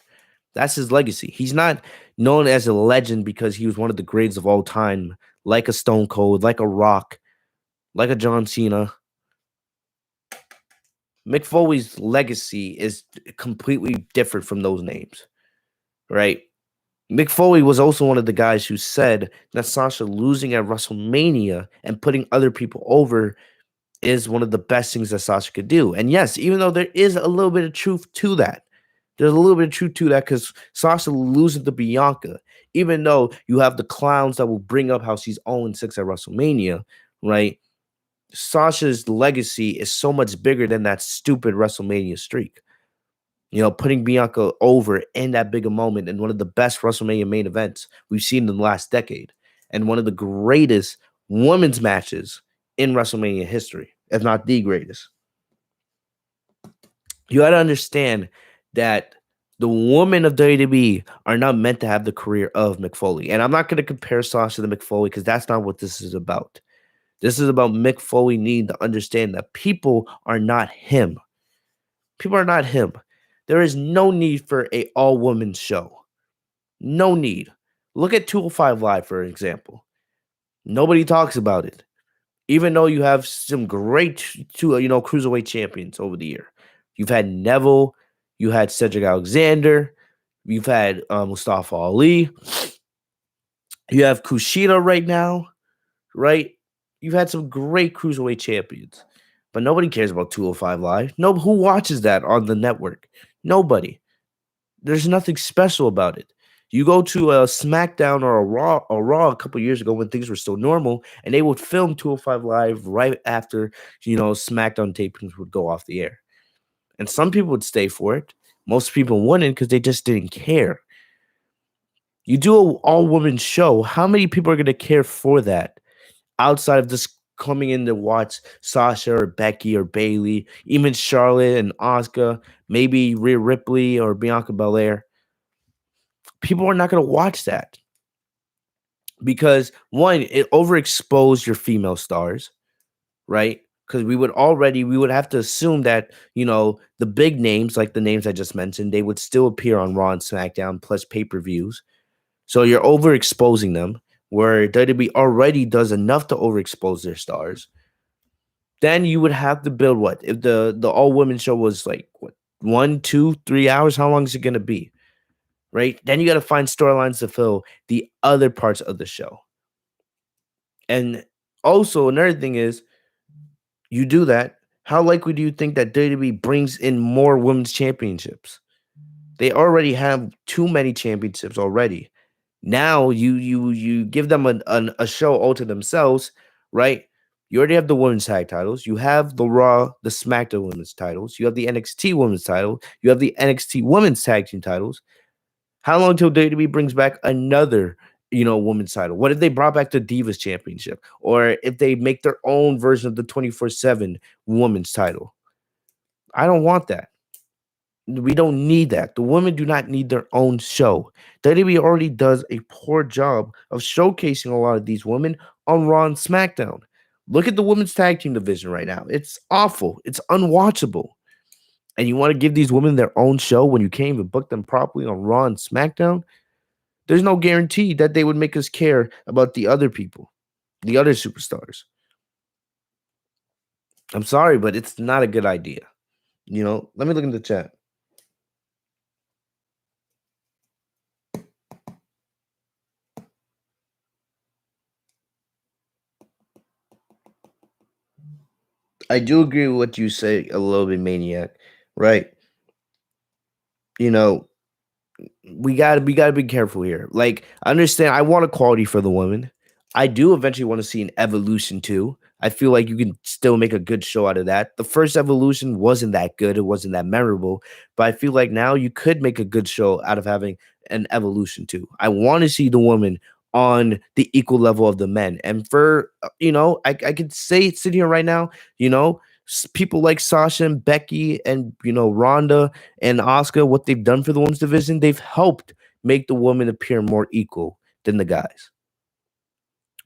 That's his legacy. He's not known as a legend because he was one of the greats of all time, like a Stone Cold, like a Rock, like a John Cena. Mick Foley's legacy is completely different from those names, right? Mick Foley was also one of the guys who said that Sasha losing at WrestleMania and putting other people over is one of the best things that Sasha could do. And yes, even though there is a little bit of truth to that, there's a little bit of truth to that because Sasha losing to Bianca, even though you have the clowns that will bring up how she's 0-6 at WrestleMania, right? Sasha's legacy is so much bigger than that stupid WrestleMania streak. You know, putting Bianca over in that big a moment in one of the best WrestleMania main events we've seen in the last decade, and one of the greatest women's matches in WrestleMania history, if not the greatest. You got to understand that the women of WWE are not meant to have the career of Mick Foley. And I'm not going to compare Sasha to Mick Foley because that's not what this is about. This is about Mick Foley needing to understand that people are not him. People are not him. There is no need for a all-woman show. No need. Look at 205 Live, for example. Nobody talks about it. Even though you have some great cruiserweight champions over the year. You've had Neville, you had Cedric Alexander, you've had Mustafa Ali, you have Kushida right now, right? You've had some great cruiserweight champions, but nobody cares about 205 Live. No, who watches that on the network? Nobody. There's nothing special about it. You go to a SmackDown or a Raw a couple years ago when things were still normal, and they would film 205 Live right after, SmackDown tapings would go off the air. And some people would stay for it. Most people wouldn't because they just didn't care. You do an all-woman show. How many people are going to care for that outside of just coming in to watch Sasha or Becky or Bayley, even Charlotte and Asuka, maybe Rhea Ripley or Bianca Belair? People are not going to watch that because, one, it overexposed your female stars, right? Because we would have to assume that, the big names, like the names I just mentioned, they would still appear on Raw and SmackDown plus pay-per-views. So you're overexposing them, where WWE already does enough to overexpose their stars. Then you would have to build what? If the all-women show was like, 1, 2, 3 hours, how long is it going to be? Right? Then you got to find storylines to fill the other parts of the show. And also, another thing is, you do that, how likely do you think that WWE brings in more women's championships? They already have too many championships already. Now you give them a show all to themselves, right? You already have the women's tag titles. You have the Raw, the SmackDown women's titles. You have the NXT women's title. You have the NXT women's tag team titles. How long till WWE brings back another, women's title? What if they brought back the Divas Championship? Or if they make their own version of the 24/7 women's title? I don't want that. We don't need that. The women do not need their own show. WWE already does a poor job of showcasing a lot of these women on Raw and SmackDown. Look at the women's tag team division right now. It's awful. It's unwatchable. And you want to give these women their own show when you can't even book them properly on Raw and SmackDown? There's no guarantee that they would make us care about the other people, the other superstars. I'm sorry, but it's not a good idea. Let me look in the chat. I do agree with what you say a little bit, Maniac, right? We gotta be careful here. Like, I understand I want equality for the women. I do eventually want to see an evolution too. I feel like you can still make a good show out of that. The first evolution wasn't that good, it wasn't that memorable, but I feel like now you could make a good show out of having an evolution too. I want to see the women on the equal level of the men. And for I could sit here right now, people like Sasha and Becky and Ronda and Asuka, what they've done for the women's division, they've helped make the women appear more equal than the guys,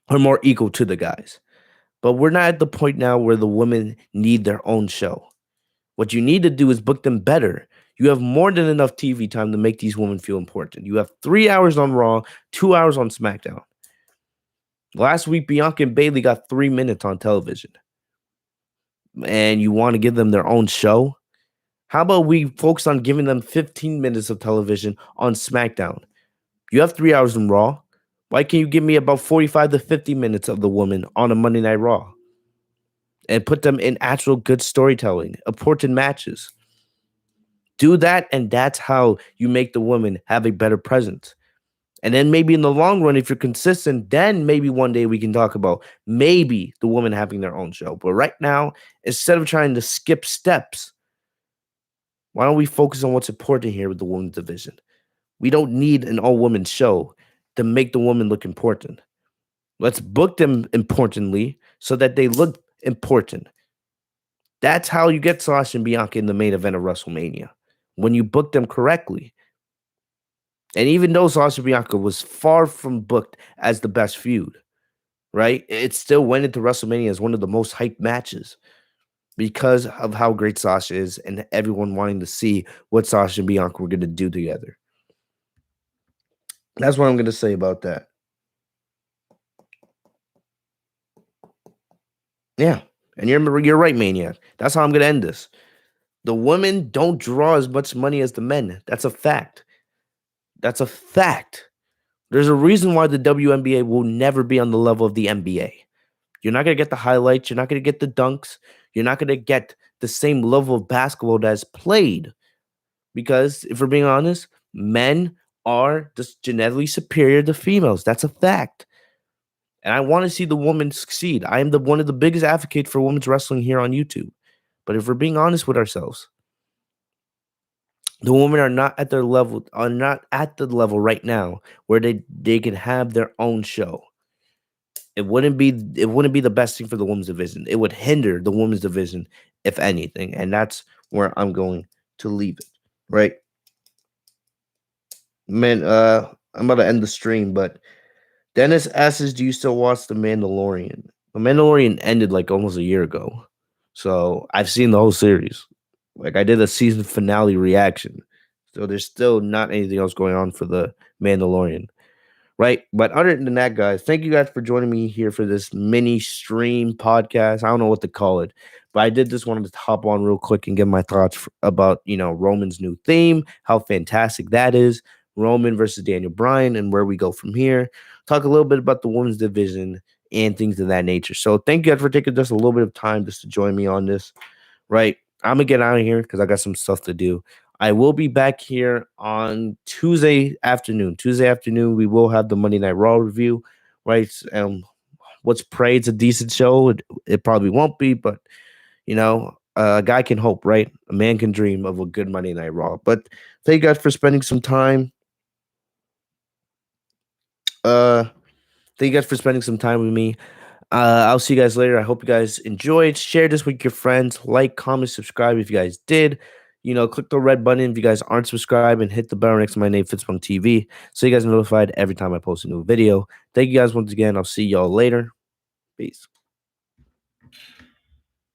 or more equal to the guys. But we're not at the point now where the women need their own show. What you need to do is book them better. You have more than enough TV time to make these women feel important. You have 3 hours on Raw, 2 hours on SmackDown. Last week, Bianca and Bailey got 3 minutes on television. And you want to give them their own show? How about we focus on giving them 15 minutes of television on SmackDown? You have 3 hours in Raw. Why can't you give me about 45 to 50 minutes of the woman on a Monday Night Raw? And put them in actual good storytelling, important matches. Do that, and that's how you make the woman have a better presence. And then maybe in the long run, if you're consistent, then maybe one day we can talk about maybe the women having their own show. But right now, instead of trying to skip steps, why don't we focus on what's important here with the women's division? We don't need an all-women show to make the woman look important. Let's book them importantly so that they look important. That's how you get Sasha and Bianca in the main event of WrestleMania, when you book them correctly. And even though Sasha and Bianca was far from booked as the best feud, right? It still went into WrestleMania as one of the most hyped matches because of how great Sasha is and everyone wanting to see what Sasha and Bianca were going to do together. That's what I'm going to say about that. Yeah. And you're right, Maniac. That's how I'm going to end this. The women don't draw as much money as the men. That's a fact. That's a fact. There's a reason why the WNBA will never be on the level of the NBA. You're not going to get the highlights. You're not going to get the dunks. You're not going to get the same level of basketball that's played. Because if we're being honest, men are just genetically superior to females. That's a fact. And I want to see the woman succeed. I am one of the biggest advocates for women's wrestling here on YouTube. But if we're being honest with ourselves, the women are not at their level, are not at the level right now where they can have their own show. It wouldn't be the best thing for the women's division. It would hinder the women's division, if anything. And that's where I'm going to leave it. Right? Man, I'm about to end the stream, but Dennis asks, do you still watch The Mandalorian? The Mandalorian ended like almost a year ago. So I've seen the whole series. Like I did a season finale reaction. So there's still not anything else going on for The Mandalorian. Right. But other than that, guys, thank you guys for joining me here for this mini stream podcast. I don't know what to call it, but I did just wanted to hop on real quick and give my thoughts about, Roman's new theme, how fantastic that is. Roman versus Daniel Bryan and where we go from here. Talk a little bit about the women's division and things of that nature. So thank you guys for taking just a little bit of time just to join me on this. Right. I'm going to get out of here because I got some stuff to do. I will be back here on Tuesday afternoon. Tuesday afternoon, we will have the Monday Night Raw review, right? Let's pray it's a decent show. It probably won't be, but, a guy can hope, right? A man can dream of a good Monday Night Raw. But thank you guys for spending some time. Thank you guys for spending some time with me. I'll see you guys later. I hope you guys enjoyed. Share this with your friends. Like, comment, subscribe if you guys did. Click the red button if you guys aren't subscribed and hit the bell next to my name, Fitzmonk TV, so you guys are notified every time I post a new video. Thank you guys once again. I'll see y'all later. Peace.